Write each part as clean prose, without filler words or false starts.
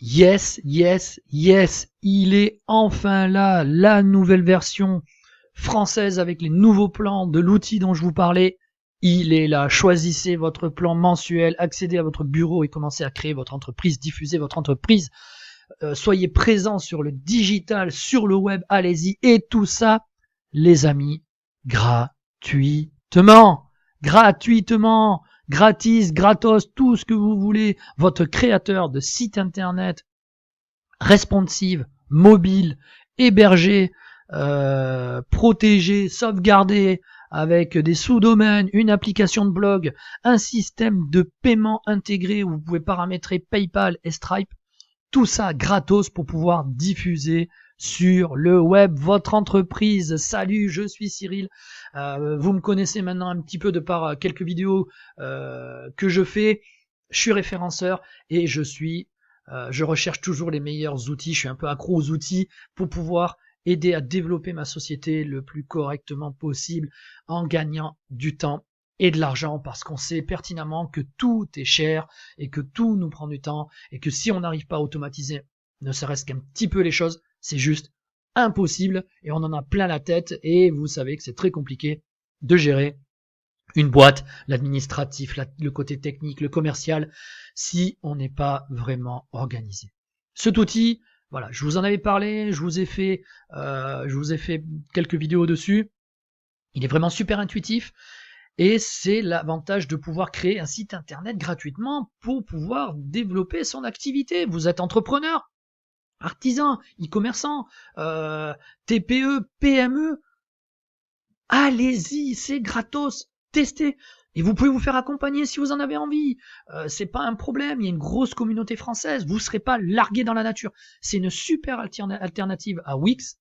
Yes, yes, yes, il est enfin là, la nouvelle version française avec les nouveaux plans de l'outil dont je vous parlais. Il est là, choisissez votre plan mensuel, accédez à votre bureau et commencez à créer votre entreprise, diffusez votre entreprise. Soyez présents sur le digital, sur le web, allez-y. Et tout ça, les amis, gratuitement. Gratuitement. Gratis, gratos, tout ce que vous voulez. Votre créateur de site internet, responsive, mobile, hébergé, protégé, sauvegardé, avec des sous-domaines, une application de blog, un système de paiement intégré où vous pouvez paramétrer PayPal et Stripe. Tout ça gratos pour pouvoir diffuser sur le web votre entreprise. Salut, je suis Cyril. Vous me connaissez maintenant un petit peu de par quelques vidéos que je fais. Je suis référenceur et je recherche toujours les meilleurs outils. Je suis un peu accro aux outils pour pouvoir aider à développer ma société le plus correctement possible en gagnant du temps et de l'argent, parce qu'on sait pertinemment que tout est cher et que tout nous prend du temps et que si on n'arrive pas à automatiser ne serait-ce qu'un petit peu les choses, c'est juste impossible et on en a plein la tête et vous savez que c'est très compliqué de gérer une boîte, l'administratif, le côté technique, le commercial, si on n'est pas vraiment organisé. Cet outil, voilà, je vous en avais parlé, je vous ai fait quelques vidéos dessus. Il est vraiment super intuitif. Et c'est l'avantage de pouvoir créer un site internet gratuitement pour pouvoir développer son activité. Vous êtes entrepreneur, artisan, e-commerçant, TPE, PME. Allez-y, c'est gratos. Testez. Et vous pouvez vous faire accompagner si vous en avez envie. C'est pas un problème. Il y a une grosse communauté française. Vous ne serez pas largué dans la nature. C'est une super alternative à Wix,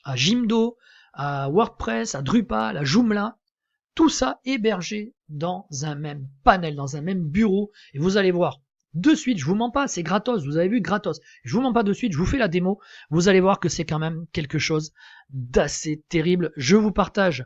à Jimdo, à WordPress, à Drupal, à Joomla. Tout ça hébergé dans un même panel, dans un même bureau. Et vous allez voir, de suite, je vous mens pas, c'est gratos, vous avez vu, gratos. Je vous mens pas de suite, je vous fais la démo. Vous allez voir que c'est quand même quelque chose d'assez terrible. Je vous partage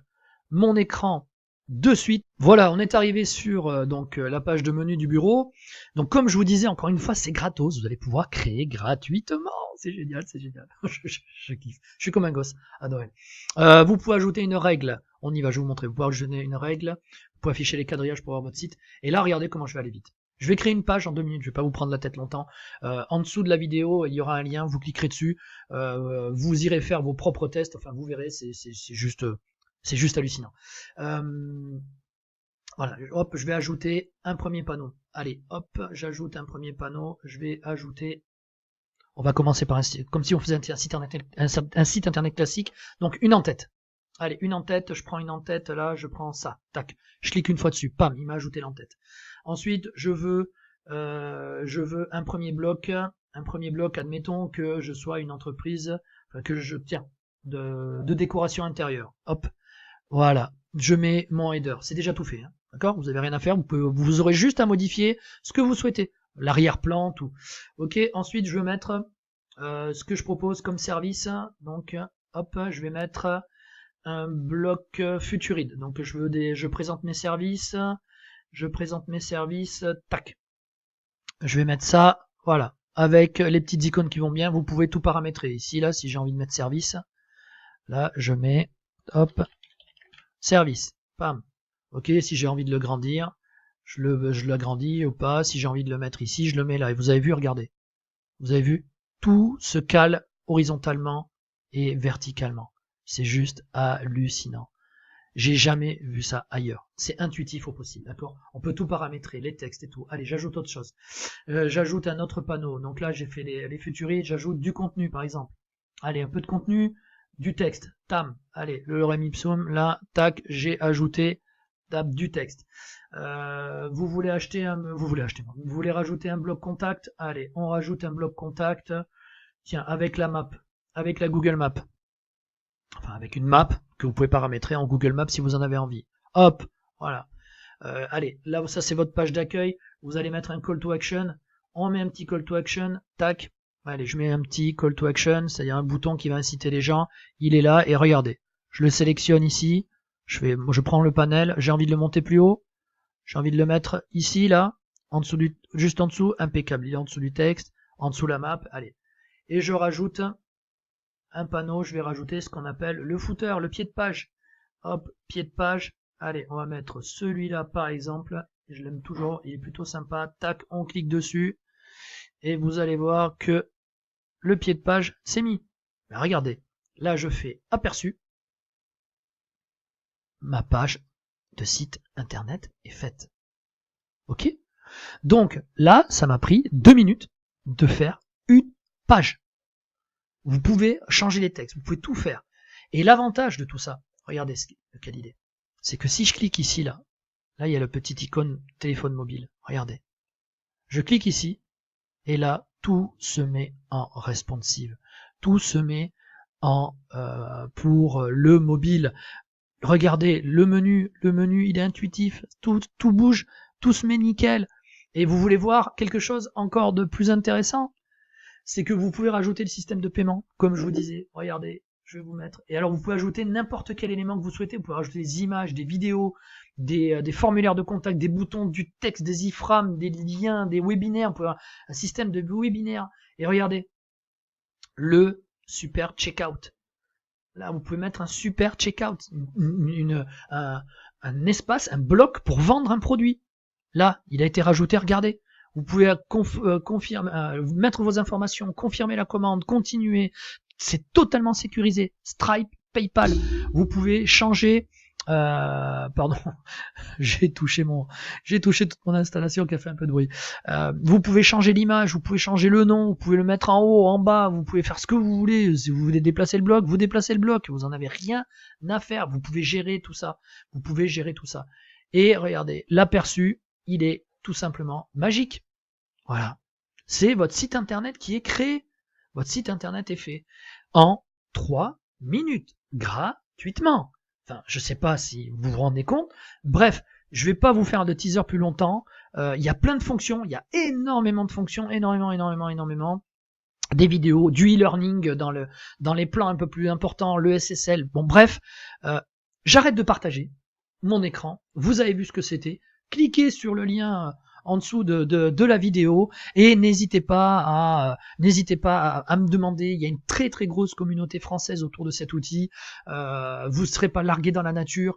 mon écran de suite. Voilà, on est arrivé sur la page de menu du bureau. Donc comme je vous disais, encore une fois, c'est gratos. Vous allez pouvoir créer gratuitement. C'est génial, c'est génial. je kiffe. Je suis comme un gosse à Noël. Vous pouvez ajouter une règle. On y va, je vais vous montrer. Vous pouvez ajouter une règle. Vous pouvez afficher les quadrillages pour voir votre site. Et là, regardez comment je vais aller vite. Je vais créer une page en 2 minutes. Je vais pas vous prendre la tête longtemps. En dessous de la vidéo, il y aura un lien. Vous cliquerez dessus. Vous irez faire vos propres tests. Enfin, vous verrez, c'est juste hallucinant. Voilà, hop, je vais ajouter un premier panneau. Allez, hop, j'ajoute un premier panneau. Je vais ajouter. On va commencer par comme si on faisait un site internet classique. Donc une en-tête. Allez, une en-tête, je prends une en-tête, là, je prends ça. Tac. Je clique une fois dessus. Pam, il m'a ajouté l'en-tête. Ensuite, je veux un premier bloc. Un premier bloc, admettons que je sois une entreprise, de décoration intérieure. Hop. Voilà. Je mets mon header. C'est déjà tout fait. Hein. D'accord? Vous avez rien à faire. Vous aurez juste à modifier ce que vous souhaitez. L'arrière-plan, tout. Ok. Ensuite, je vais mettre ce que je propose comme service. Donc, hop, je vais mettre un bloc Futuride. Donc, je présente mes services. Je présente mes services. Tac. Je vais mettre ça. Voilà. Avec les petites icônes qui vont bien. Vous pouvez tout paramétrer. Ici, là, si j'ai envie de mettre service. Là, je mets. Hop. Service. Pam. Ok, si j'ai envie de le grandir, je l'agrandis ou pas. Si j'ai envie de le mettre ici, je le mets là. Et vous avez vu, regardez. Vous avez vu, tout se cale horizontalement et verticalement. C'est juste hallucinant. J'ai jamais vu ça ailleurs. C'est intuitif au possible, d'accord? On peut tout paramétrer, les textes et tout. Allez, j'ajoute autre chose. J'ajoute un autre panneau. Donc là, j'ai fait les futurides, j'ajoute du contenu, par exemple. Allez, un peu de contenu. Du texte, tam, allez, le lorem ipsum, là, tac, j'ai ajouté du texte. Vous voulez rajouter un bloc contact, allez, on rajoute un bloc contact, tiens, avec la map, avec la Google Map, enfin avec une map que vous pouvez paramétrer en Google Maps si vous en avez envie. Hop, voilà. Allez, là, ça c'est votre page d'accueil, vous allez mettre un call to action, on met un petit call to action, tac, allez, je mets un petit call to action, c'est-à-dire un bouton qui va inciter les gens. Il est là et regardez, je le sélectionne ici. Je prends le panel, j'ai envie de le monter plus haut. J'ai envie de le mettre ici, là, juste en dessous, impeccable. Il est en dessous du texte. en dessous la map, allez. Et je rajoute un panneau, je vais rajouter ce qu'on appelle le footer, le pied de page. Hop, pied de page. Allez, on va mettre celui-là par exemple. Je l'aime toujours, il est plutôt sympa. Tac, on clique dessus. Et vous allez voir que le pied de page s'est mis. Mais regardez, là je fais aperçu. Ma page de site internet est faite. Ok? Donc là, ça m'a pris 2 minutes de faire une page. Vous pouvez changer les textes, vous pouvez tout faire. Et l'avantage de tout ça, regardez quelle idée, c'est que si je clique ici, là il y a le petit icône téléphone mobile, regardez. Je clique ici, et là, tout se met en responsive. Tout se met en pour le mobile. Regardez, le menu, il est intuitif, tout bouge, tout se met nickel. Et vous voulez voir quelque chose encore de plus intéressant? C'est que vous pouvez rajouter le système de paiement, comme je vous disais. Regardez, je vais vous mettre. Et alors, vous pouvez ajouter n'importe quel élément que vous souhaitez. Vous pouvez rajouter des images, des vidéos, des formulaires de contact, des boutons, du texte, des iframes, des liens, des webinaires. Vous pouvez avoir un système de webinaire. Et regardez, le super checkout. Là, vous pouvez mettre un super checkout, un espace, un bloc pour vendre un produit. Là, il a été rajouté, regardez. Vous pouvez mettre vos informations, confirmer la commande, continuer. C'est totalement sécurisé. Stripe, PayPal. Vous pouvez changer. Pardon, j'ai touché toute mon installation qui a fait un peu de bruit. Vous pouvez changer l'image, vous pouvez changer le nom, vous pouvez le mettre en haut, en bas, vous pouvez faire ce que vous voulez. Si vous voulez déplacer le bloc, vous déplacez le bloc. Vous en avez rien à faire. Vous pouvez gérer tout ça. Vous pouvez gérer tout ça. Et regardez, l'aperçu, il est tout simplement magique. Voilà. C'est votre site internet qui est créé. Votre site internet est fait en 3 minutes, gratuitement. Enfin, je sais pas si vous vous rendez compte. Bref, je vais pas vous faire de teaser plus longtemps. Il y a plein de fonctions, il y a énormément de fonctions, énormément. Des vidéos, du e-learning dans les plans un peu plus importants, le SSL. Bon, bref, j'arrête de partager mon écran. Vous avez vu ce que c'était. Cliquez sur le lien en dessous de la vidéo et n'hésitez pas à me demander. Il y a une très très grosse communauté française autour de cet outil. Vous ne serez pas largué dans la nature.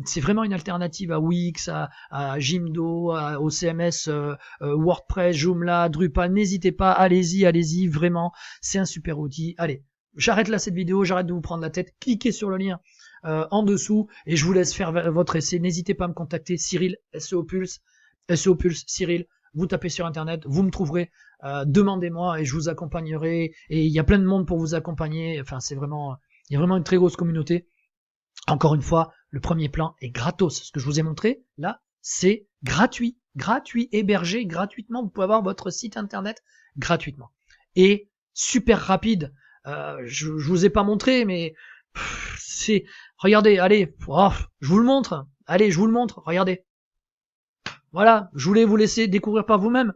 C'est vraiment une alternative à Wix, à Jimdo, au CMS WordPress, Joomla, Drupal. N'hésitez pas, allez-y, vraiment, c'est un super outil. Allez, j'arrête là cette vidéo, j'arrête de vous prendre la tête. Cliquez sur le lien en dessous et je vous laisse faire votre essai. N'hésitez pas à me contacter, Cyril, SEO Pulse, Cyril, vous tapez sur internet, vous me trouverez, demandez-moi et je vous accompagnerai, et il y a plein de monde pour vous accompagner. Enfin, il y a vraiment une très grosse communauté. Encore une fois, le premier plan est gratos. Ce que je vous ai montré là, c'est gratuit, hébergé gratuitement. Vous pouvez avoir votre site internet gratuitement et super rapide. Je vous ai pas montré, mais regardez, allez, je vous le montre. Allez, je vous le montre. Regardez. Voilà, je voulais vous laisser découvrir par vous-même.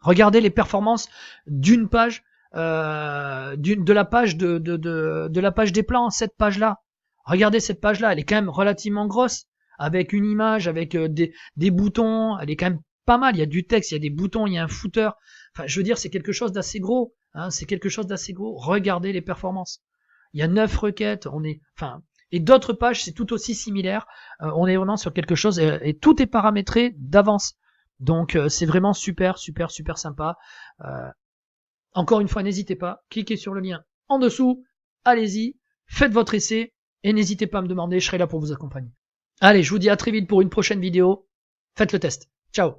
Regardez les performances d'une page, de la page de la page des plans, cette page-là. Regardez cette page-là, elle est quand même relativement grosse, avec une image, avec des boutons, elle est quand même pas mal. Il y a du texte, il y a des boutons, il y a un footer. Enfin, je veux dire, c'est quelque chose d'assez gros. Hein, c'est quelque chose d'assez gros. Regardez les performances. Il y a 9 requêtes. Et d'autres pages, c'est tout aussi similaire. On est vraiment sur quelque chose et tout est paramétré d'avance. Donc c'est vraiment super sympa. Encore une fois, n'hésitez pas, cliquez sur le lien en dessous, allez-y, faites votre essai et n'hésitez pas à me demander, je serai là pour vous accompagner. Allez, je vous dis à très vite pour une prochaine vidéo. Faites le test. Ciao.